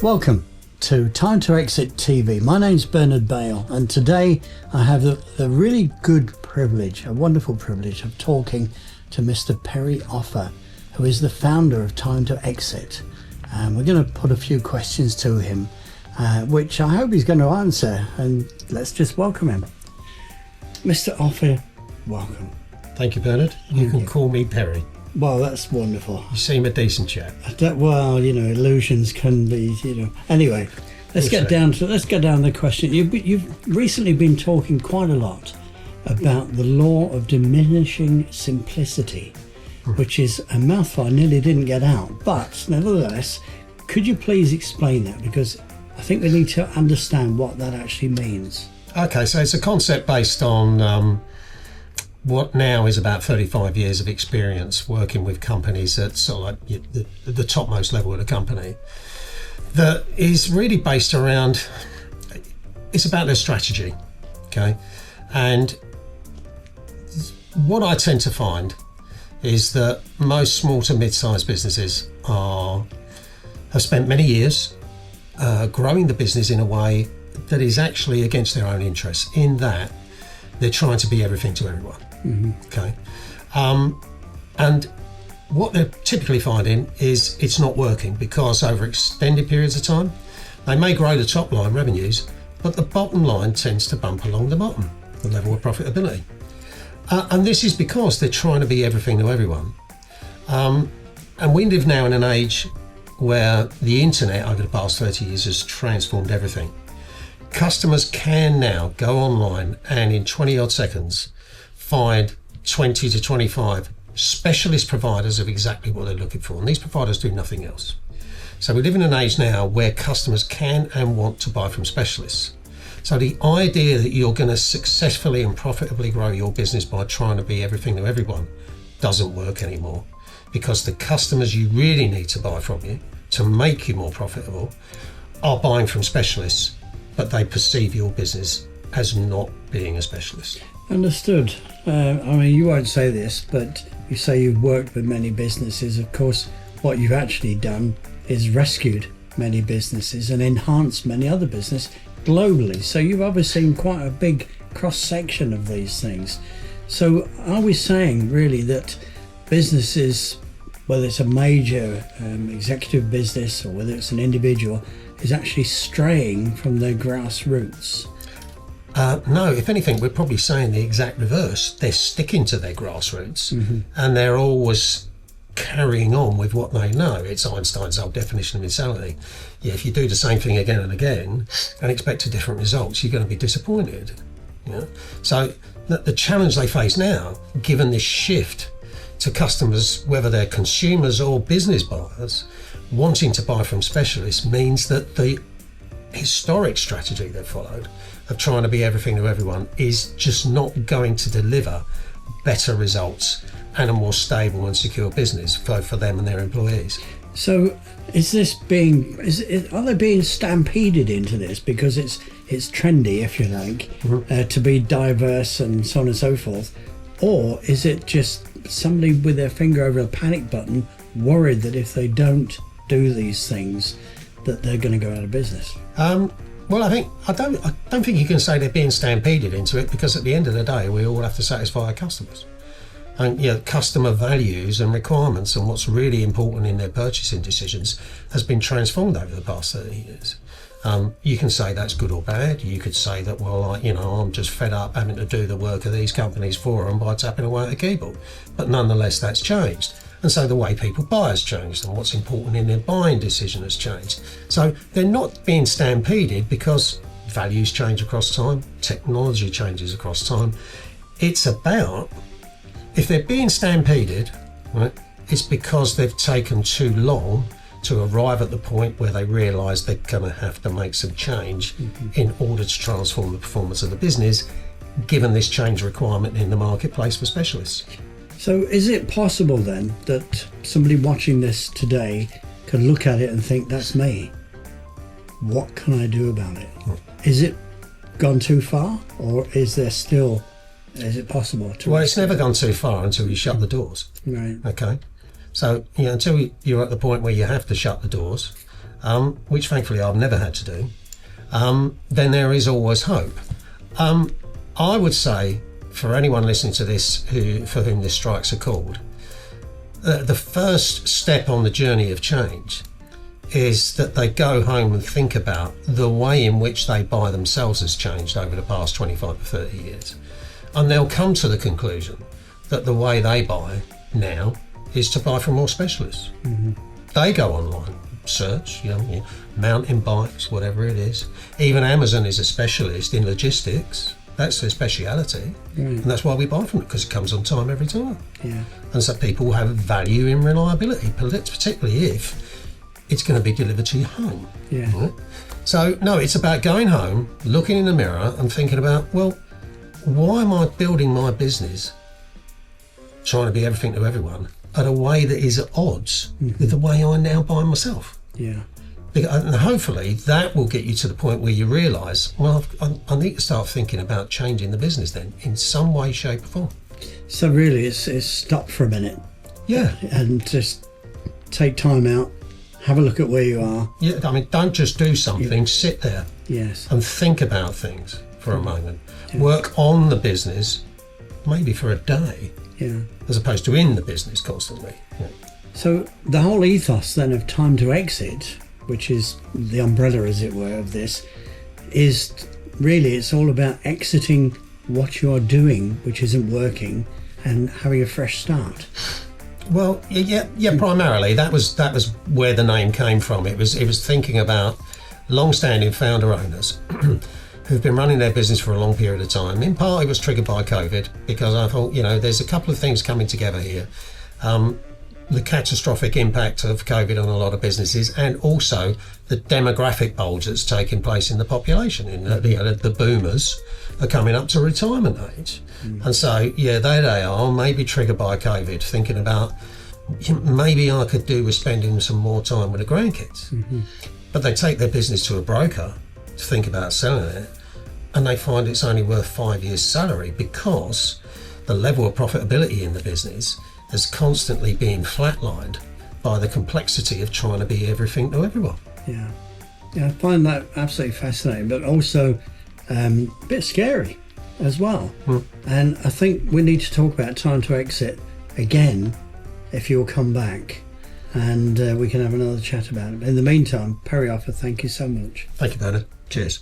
Welcome to Time to Exit TV. My name's Bernard Bale, and today I have the really good privilege, a wonderful privilege of talking to Mr. Perry Offer, who is the founder of Time to Exit. And we're going to put a few questions to him, which I hope he's going to answer, and let's just welcome him. Mr. Offer, welcome. Thank you, Bernard. You can call me Perry. Well, that's wonderful. You seem a decent chap. Well, illusions can be, Anyway, let's get down to the question. You've recently been talking quite a lot about the law of diminishing simplicity, which is a mouthful I nearly didn't get out. But nevertheless, could you please explain that? Because I think we need to understand what that actually means. Okay, so it's a concept based on what now is about 35 years of experience working with companies at sort of like the topmost level of the company, that is really based around, it's about their strategy, okay? And what I tend to find is that most small to mid-sized businesses have spent many years growing the business in a way that is actually against their own interests, in that they're trying to be everything to everyone. Okay, and what they're typically finding is it's not working, because over extended periods of time they may grow the top line revenues, but the bottom line tends to bump along the bottom, the level of profitability, and this is because they're trying to be everything to everyone. And we live now in an age where the internet over the past 30 years has transformed everything. Customers can now go online and in 20 odd seconds find 20 to 25 specialist providers of exactly what they're looking for, and these providers do nothing else. So we live in an age now where customers can and want to buy from specialists. So the idea that you're going to successfully and profitably grow your business by trying to be everything to everyone doesn't work anymore, because the customers you really need to buy from you to make you more profitable are buying from specialists, but they perceive your business as not being a specialist. Understood. You won't say this, but you say you've worked with many businesses. Of course, what you've actually done is rescued many businesses and enhanced many other businesses globally. So you've obviously seen quite a big cross-section of these things. So are we saying really that businesses, whether it's a major executive business or whether it's an individual, is actually straying from their grassroots? No, if anything, we're probably saying the exact reverse. They're sticking to their grassroots, and they're always carrying on with what they know. It's Einstein's old definition of insanity. Yeah, if you do the same thing again and again and expect different results, you're going to be disappointed. Yeah? So the challenge they face now, given this shift to customers, whether they're consumers or business buyers, wanting to buy from specialists, means that the historic strategy they've followed of trying to be everything to everyone is just not going to deliver better results and a more stable and secure business for them and their employees. So is this are they being stampeded into this because it's trendy, if you like, to be diverse and so on and so forth, or is it just somebody with their finger over a panic button, worried that if they don't do these things that they're going to go out of business? Well, I don't think you can say they're being stampeded into it, because at the end of the day, we all have to satisfy our customers. And customer values and requirements and what's really important in their purchasing decisions has been transformed over the past 30 years. You can say that's good or bad. You could say that, well, I'm just fed up having to do the work of these companies for them by tapping away at a keyboard. But nonetheless, that's changed. And so the way people buy has changed, and what's important in their buying decision has changed. So they're not being stampeded because values change across time, technology changes across time. It's about, if they're being stampeded, right, it's because they've taken too long to arrive at the point where they realise they're going to have to make some change in order to transform the performance of the business, given this change requirement in the marketplace for specialists. So is it possible then that somebody watching this today could look at it and think, that's me, what can I do about it? Is it gone too far, or is it possible to? Well, it's never gone too far until you shut the doors. Right. Okay. So until you're at the point where you have to shut the doors, which thankfully I've never had to do, then there is always hope. I would say, for anyone listening to this for whom this strikes a chord, the first step on the journey of change is that they go home and think about the way in which they buy themselves has changed over the past 25 to 30 years. And they'll come to the conclusion that the way they buy now is to buy from more specialists. Mm-hmm. They go online, search, mountain bikes, whatever it is. Even Amazon is a specialist in logistics. That's their speciality. Right. And that's why we buy from it, because it comes on time every time. Yeah. And so people have value in reliability, particularly if it's going to be delivered to your home. Yeah. Right? So, no, it's about going home, looking in the mirror and thinking about, well, why am I building my business trying to be everything to everyone at a way that is at odds with the way I now buy myself? Yeah. And hopefully that will get you to the point where you realise, well, I need to start thinking about changing the business then in some way, shape or form. So really it's stop for a minute. Yeah. And just take time out, have a look at where you are. Yeah, I mean, don't just do something, sit there Yes. and think about things for a moment. Yeah. Work on the business, maybe for a day, as opposed to in the business constantly. Yeah. So the whole ethos then of time to exit, which is the umbrella, as it were, of this, is really, it's all about exiting what you're doing, which isn't working, and having a fresh start. Well, yeah. Primarily, that was where the name came from. It was thinking about long-standing founder owners who've been running their business for a long period of time. In part, it was triggered by COVID, because I thought, there's a couple of things coming together here. The catastrophic impact of COVID on a lot of businesses, and also the demographic bulge that's taking place in the population. The boomers are coming up to retirement age. And so, there they are, maybe triggered by COVID, thinking about maybe I could do with spending some more time with the grandkids. Mm-hmm. But they take their business to a broker to think about selling it, and they find it's only worth 5 years' salary, because the level of profitability in the business has constantly been flatlined by the complexity of trying to be everything to everyone. Yeah, I find that absolutely fascinating, but also a bit scary as well. And I think we need to talk about time to exit again, if you'll come back, and we can have another chat about it. In the meantime, Perry Offer, thank you so much. Thank you, Bernard. Cheers.